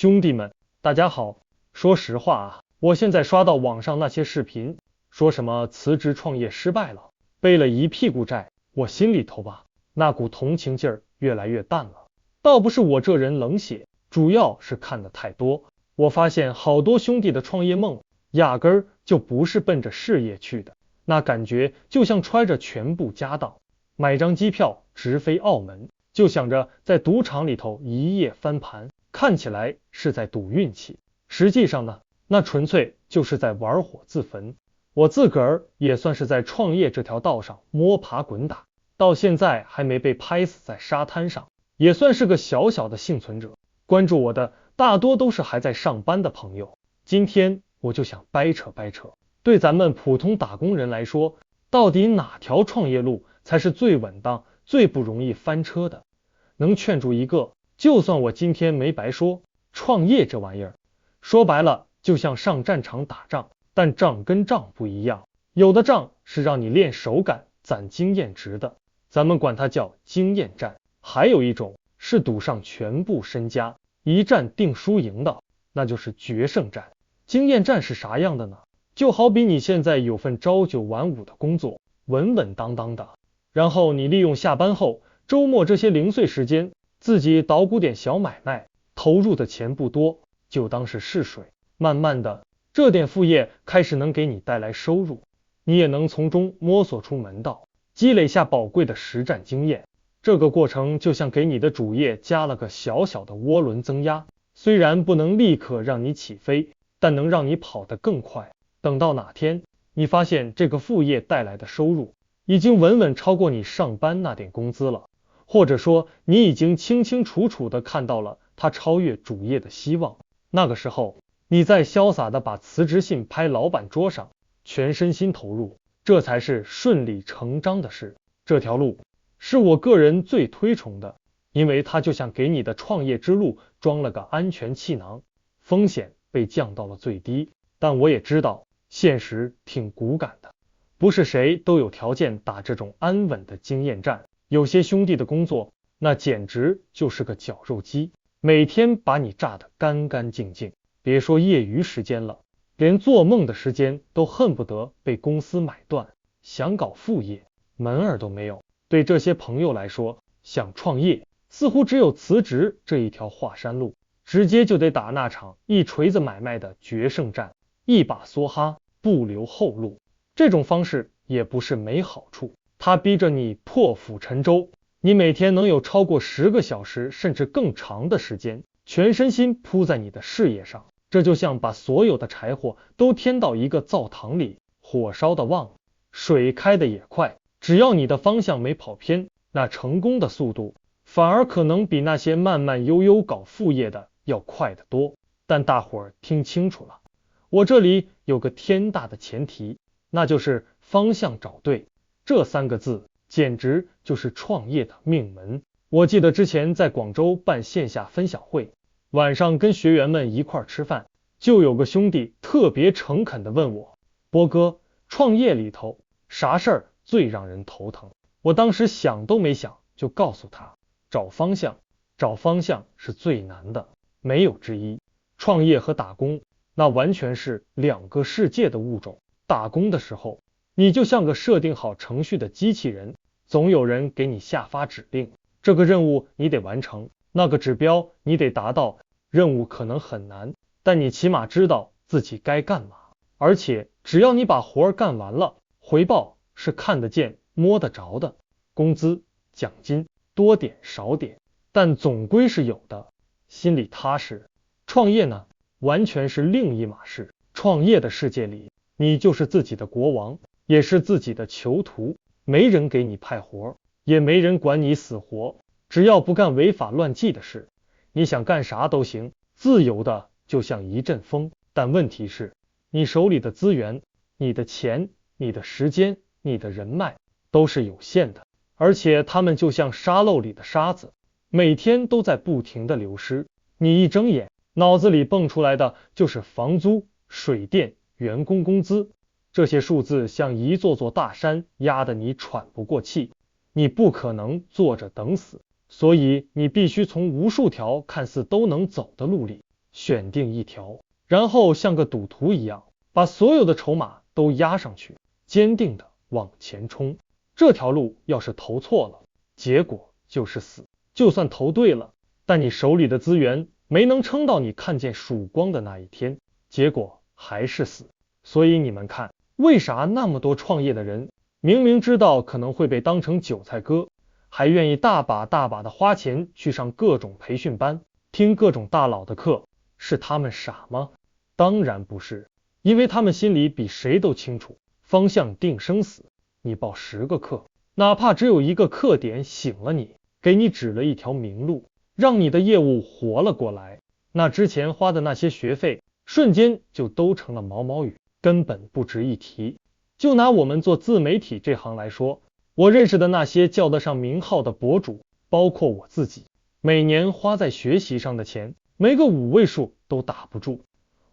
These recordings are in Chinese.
兄弟们，大家好。说实话啊，我现在刷到网上那些视频，说什么辞职创业失败了，背了一屁股债，我心里头吧，那股同情劲儿越来越淡了。倒不是我这人冷血，主要是看得太多，我发现好多兄弟的创业梦，压根儿就不是奔着事业去的，那感觉就像揣着全部家当，买张机票直飞澳门，就想着在赌场里头一夜翻盘，看起来是在赌运气，实际上呢，那纯粹就是在玩火自焚。我自个儿也算是在创业这条道上摸爬滚打，到现在还没被拍死在沙滩上，也算是个小小的幸存者。关注我的大多都是还在上班的朋友，今天我就想掰扯掰扯，对咱们普通打工人来说，到底哪条创业路才是最稳当、最不容易翻车的？能劝住一个，就算我今天没白说。创业这玩意儿，说白了就像上战场打仗，但仗跟仗不一样，有的仗是让你练手感、攒经验值的，咱们管它叫经验战；还有一种是赌上全部身家，一战定输赢的，那就是决胜战。经验战是啥样的呢？就好比你现在有份朝九晚五的工作，稳稳当当的，然后你利用下班后、周末这些零碎时间，自己捣鼓点小买卖，投入的钱不多，就当是试水，慢慢的，这点副业开始能给你带来收入，你也能从中摸索出门道，积累下宝贵的实战经验。这个过程就像给你的主业加了个小小的涡轮增压，虽然不能立刻让你起飞，但能让你跑得更快。等到哪天，你发现这个副业带来的收入已经稳稳超过你上班那点工资了，或者说你已经清清楚楚地看到了它超越主业的希望，那个时候，你再潇洒地把辞职信拍老板桌上，全身心投入，这才是顺理成章的事。这条路是我个人最推崇的，因为它就像给你的创业之路装了个安全气囊，风险被降到了最低。但我也知道，现实挺骨感的，不是谁都有条件打这种安稳的经验战。有些兄弟的工作，那简直就是个绞肉机，每天把你炸得干干净净。别说业余时间了，连做梦的时间都恨不得被公司买断。想搞副业，门儿都没有。对这些朋友来说，想创业似乎只有辞职这一条华山路，直接就得打那场一锤子买卖的决胜战，一把梭哈，不留后路。这种方式也不是没好处，它逼着你破釜沉舟，你每天能有超过10个小时甚至更长的时间，全身心扑在你的事业上。这就像把所有的柴火都添到一个灶堂里，火烧的旺，水开的也快，只要你的方向没跑偏，那成功的速度反而可能比那些慢慢悠悠搞副业的要快得多。但大伙儿听清楚了，我这里有个天大的前提，那就是方向找对，这3个字简直就是创业的命门。我记得之前在广州办线下分享会，晚上跟学员们一块儿吃饭，就有个兄弟特别诚恳地问我，波哥，创业里头啥事儿最让人头疼？我当时想都没想就告诉他，找方向，找方向是最难的，没有之一。创业和打工那完全是2个世界的物种。打工的时候，你就像个设定好程序的机器人，总有人给你下发指令，这个任务你得完成，那个指标你得达到，任务可能很难，但你起码知道自己该干嘛，而且只要你把活儿干完了，回报是看得见摸得着的，工资奖金多点少点，但总归是有的，心里踏实。创业呢，完全是另一码事。创业的世界里，你就是自己的国王，也是自己的囚徒，没人给你派活，也没人管你死活，只要不干违法乱纪的事，你想干啥都行，自由的就像一阵风。但问题是，你手里的资源、你的钱、你的时间、你的人脉都是有限的，而且他们就像沙漏里的沙子，每天都在不停的流失。你一睁眼，脑子里蹦出来的就是房租、水电、员工工资，这些数字像一座座大山，压得你喘不过气。你不可能坐着等死，所以你必须从无数条看似都能走的路里选定一条，然后像个赌徒一样，把所有的筹码都压上去，坚定的往前冲。这条路要是投错了，结果就是死；就算投对了，但你手里的资源没能撑到你看见曙光的那一天，结果还是死。所以你们看，为啥那么多创业的人明明知道可能会被当成韭菜割，还愿意大把大把的花钱去上各种培训班，听各种大佬的课？是他们傻吗？当然不是，因为他们心里比谁都清楚，方向定生死。你报10个课，哪怕只有一个课点醒了你，给你指了一条明路，让你的业务活了过来，那之前花的那些学费瞬间就都成了毛毛雨，根本不值一提。就拿我们做自媒体这行来说，我认识的那些叫得上名号的博主，包括我自己，每年花在学习上的钱，没个5位数都打不住。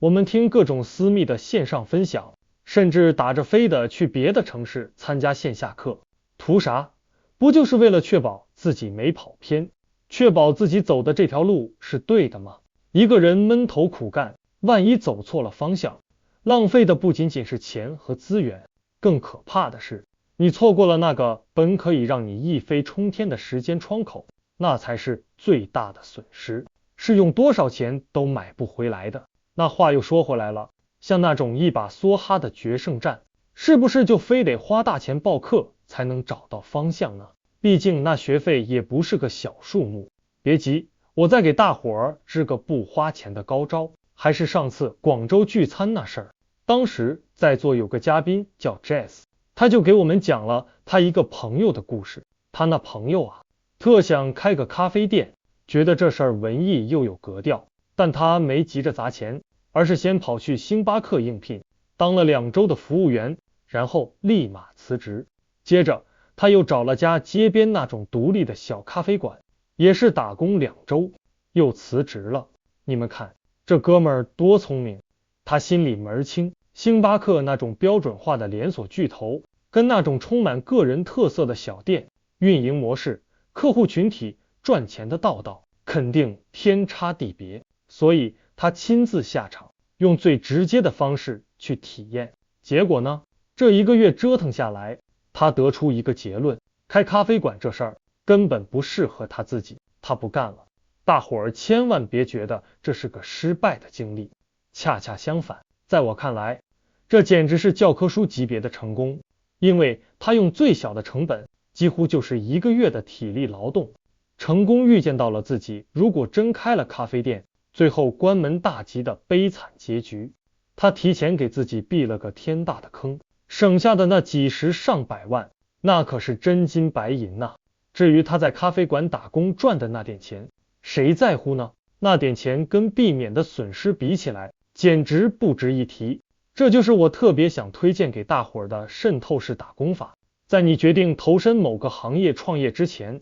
我们听各种私密的线上分享，甚至打着飞的去别的城市参加线下课，图啥？不就是为了确保自己没跑偏，确保自己走的这条路是对的吗？一个人闷头苦干，万一走错了方向，浪费的不仅仅是钱和资源，更可怕的是，你错过了那个本可以让你一飞冲天的时间窗口，那才是最大的损失，是用多少钱都买不回来的。那话又说回来了，像那种一把梭哈的决胜战，是不是就非得花大钱报课才能找到方向呢？毕竟那学费也不是个小数目。别急，我再给大伙儿支个不花钱的高招，还是上次广州聚餐那事儿。当时在座有个嘉宾叫 Jazz， 他就给我们讲了他一个朋友的故事。他那朋友啊，特想开个咖啡店，觉得这事儿文艺又有格调，但他没急着砸钱，而是先跑去星巴克应聘，当了2周的服务员，然后立马辞职。接着他又找了家街边那种独立的小咖啡馆，也是打工2周，又辞职了。你们看这哥们儿多聪明，他心里门清，星巴克那种标准化的连锁巨头，跟那种充满个人特色的小店，运营模式、客户群体、赚钱的道道，肯定天差地别。所以他亲自下场，用最直接的方式去体验。结果呢，这1个月折腾下来，他得出一个结论，开咖啡馆这事儿根本不适合他自己，他不干了。大伙儿千万别觉得这是个失败的经历，恰恰相反，在我看来，这简直是教科书级别的成功，因为他用最小的成本，几乎就是1个月的体力劳动，成功预见到了自己如果真开了咖啡店，最后关门大吉的悲惨结局。他提前给自己避了个天大的坑，省下的那几十上百万，那可是真金白银呐。至于他在咖啡馆打工赚的那点钱，谁在乎呢？那点钱跟避免的损失比起来，简直不值一提。这就是我特别想推荐给大伙儿的渗透式打工法。在你决定投身某个行业创业之前，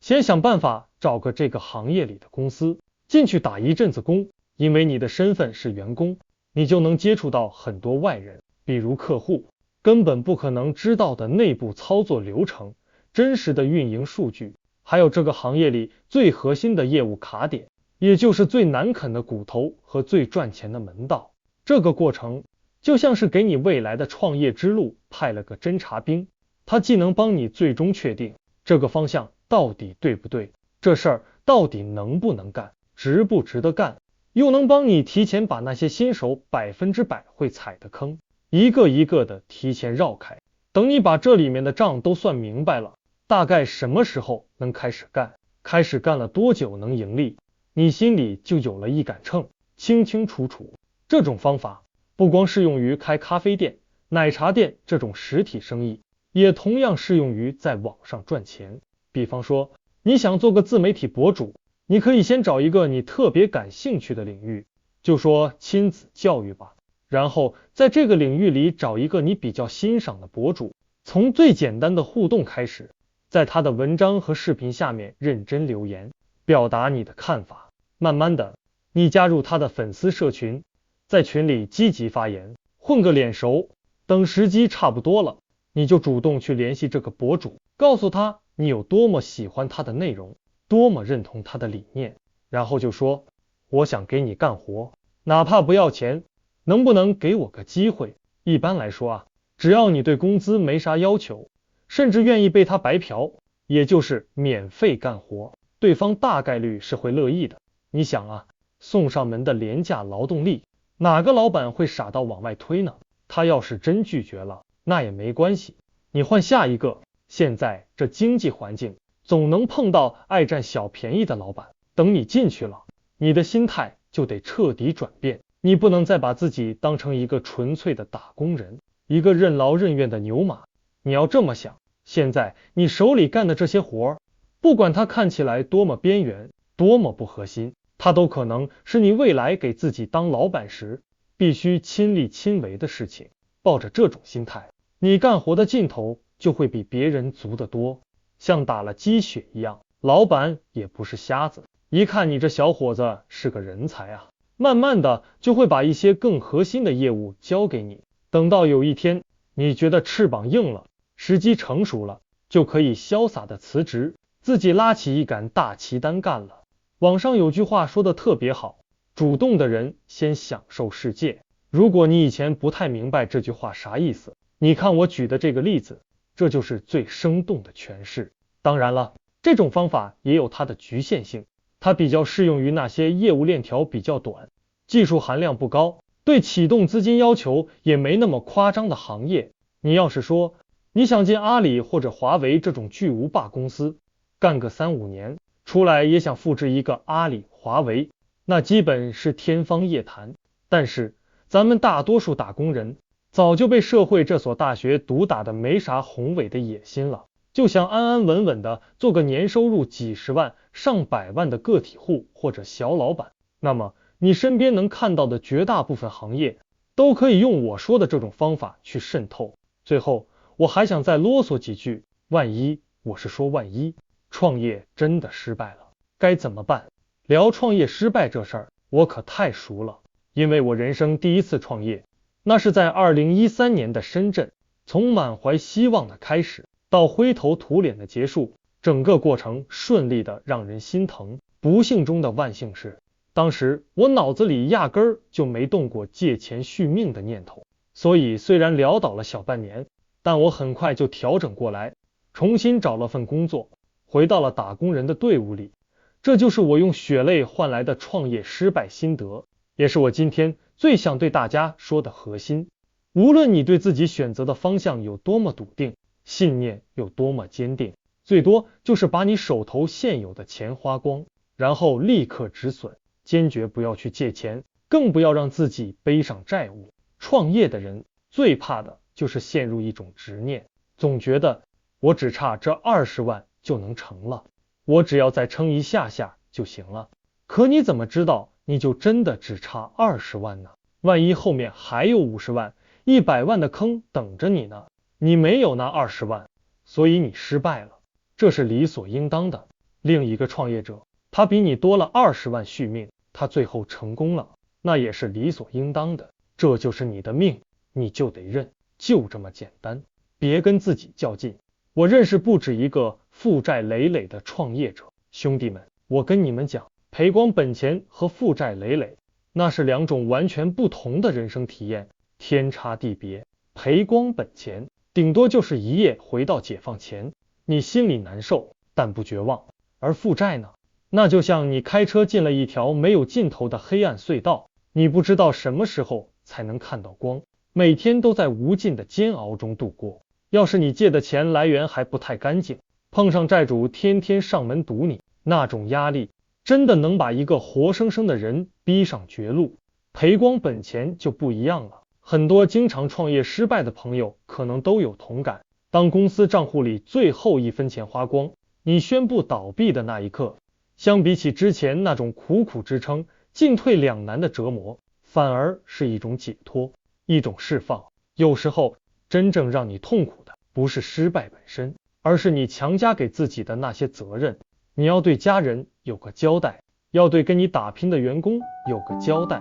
先想办法找个这个行业里的公司，进去打一阵子工，因为你的身份是员工，你就能接触到很多外人，比如客户，根本不可能知道的内部操作流程、真实的运营数据，还有这个行业里最核心的业务卡点，也就是最难啃的骨头和最赚钱的门道。这个过程就像是给你未来的创业之路派了个侦察兵，他既能帮你最终确定这个方向到底对不对，这事儿到底能不能干，值不值得干，又能帮你提前把那些新手100%会踩的坑，一个一个的提前绕开。等你把这里面的账都算明白了，大概什么时候能开始干，开始干了多久能盈利，你心里就有了一杆秤，清清楚楚。这种方法不光适用于开咖啡店、奶茶店这种实体生意，也同样适用于在网上赚钱。比方说，你想做个自媒体博主，你可以先找一个你特别感兴趣的领域，就说亲子教育吧，然后在这个领域里找一个你比较欣赏的博主，从最简单的互动开始，在他的文章和视频下面认真留言，表达你的看法。慢慢的，你加入他的粉丝社群，在群里积极发言，混个脸熟，等时机差不多了，你就主动去联系这个博主，告诉他你有多么喜欢他的内容，多么认同他的理念，然后就说，我想给你干活，哪怕不要钱，能不能给我个机会？一般来说啊，只要你对工资没啥要求，甚至愿意被他白嫖，也就是免费干活，对方大概率是会乐意的。你想啊，送上门的廉价劳动力，哪个老板会傻到往外推呢？他要是真拒绝了，那也没关系，你换下一个。现在这经济环境，总能碰到爱占小便宜的老板。等你进去了，你的心态就得彻底转变，你不能再把自己当成一个纯粹的打工人，一个任劳任怨的牛马。你要这么想，现在你手里干的这些活儿，不管它看起来多么边缘，多么不核心，它都可能是你未来给自己当老板时必须亲力亲为的事情。抱着这种心态，你干活的劲头就会比别人足得多，像打了鸡血一样。老板也不是瞎子，一看你这小伙子是个人才啊，慢慢的就会把一些更核心的业务交给你。等到有一天你觉得翅膀硬了，时机成熟了，就可以潇洒的辞职，自己拉起一杆大旗单干了。网上有句话说的特别好，主动的人先享受世界。如果你以前不太明白这句话啥意思，你看我举的这个例子，这就是最生动的诠释。当然了，这种方法也有它的局限性，它比较适用于那些业务链条比较短，技术含量不高，对启动资金要求也没那么夸张的行业。你要是说你想进阿里或者华为这种巨无霸公司，干个3-5年，出来也想复制一个阿里、华为，那基本是天方夜谭。但是咱们大多数打工人早就被社会这所大学毒打的没啥宏伟的野心了，就想安安稳稳的做个年收入几十万、上百万的个体户或者小老板。那么你身边能看到的绝大部分行业都可以用我说的这种方法去渗透。最后我还想再啰嗦几句，万一，我是说万一创业真的失败了，该怎么办？聊创业失败这事儿，我可太熟了，因为我人生第一次创业，那是在2013年的深圳，从满怀希望的开始，到灰头土脸的结束，整个过程顺利的让人心疼。不幸中的万幸是，当时我脑子里压根儿就没动过借钱续命的念头，所以虽然潦倒了小半年，但我很快就调整过来，重新找了份工作，回到了打工人的队伍里。这就是我用血泪换来的创业失败心得，也是我今天最想对大家说的核心。无论你对自己选择的方向有多么笃定，信念有多么坚定，最多就是把你手头现有的钱花光，然后立刻止损，坚决不要去借钱，更不要让自己背上债务。创业的人最怕的就是陷入一种执念，总觉得我只差这20万就能成了，我只要再撑一下下就行了。可你怎么知道你就真的只差20万呢？万一后面还有50万、100万的坑等着你呢？你没有那20万，所以你失败了，这是理所应当的。另一个创业者，他比你多了20万续命，他最后成功了，那也是理所应当的。这就是你的命，你就得认，就这么简单。别跟自己较劲。我认识不止一个负债累累的创业者，兄弟们，我跟你们讲，赔光本钱和负债累累，那是2种完全不同的人生体验，天差地别。赔光本钱，顶多就是一夜回到解放前，你心里难受，但不绝望。而负债呢，那就像你开车进了一条没有尽头的黑暗隧道，你不知道什么时候才能看到光，每天都在无尽的煎熬中度过。要是你借的钱来源还不太干净，碰上债主天天上门堵你，那种压力真的能把一个活生生的人逼上绝路。赔光本钱就不一样了，很多经常创业失败的朋友可能都有同感。当公司账户里最后1分钱花光，你宣布倒闭的那一刻，相比起之前那种苦苦支撑、进退两难的折磨，反而是一种解脱，一种释放。有时候真正让你痛苦的不是失败本身，而是你强加给自己的那些责任。你要对家人有个交代，要对跟你打拼的员工有个交代，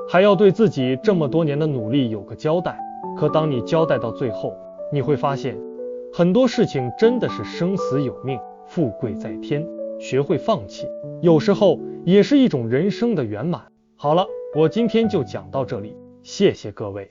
还要对自己这么多年的努力有个交代。可当你交代到最后，你会发现很多事情真的是生死有命，富贵在天，学会放弃，有时候也是一种人生的圆满。好了，我今天就讲到这里，谢谢各位。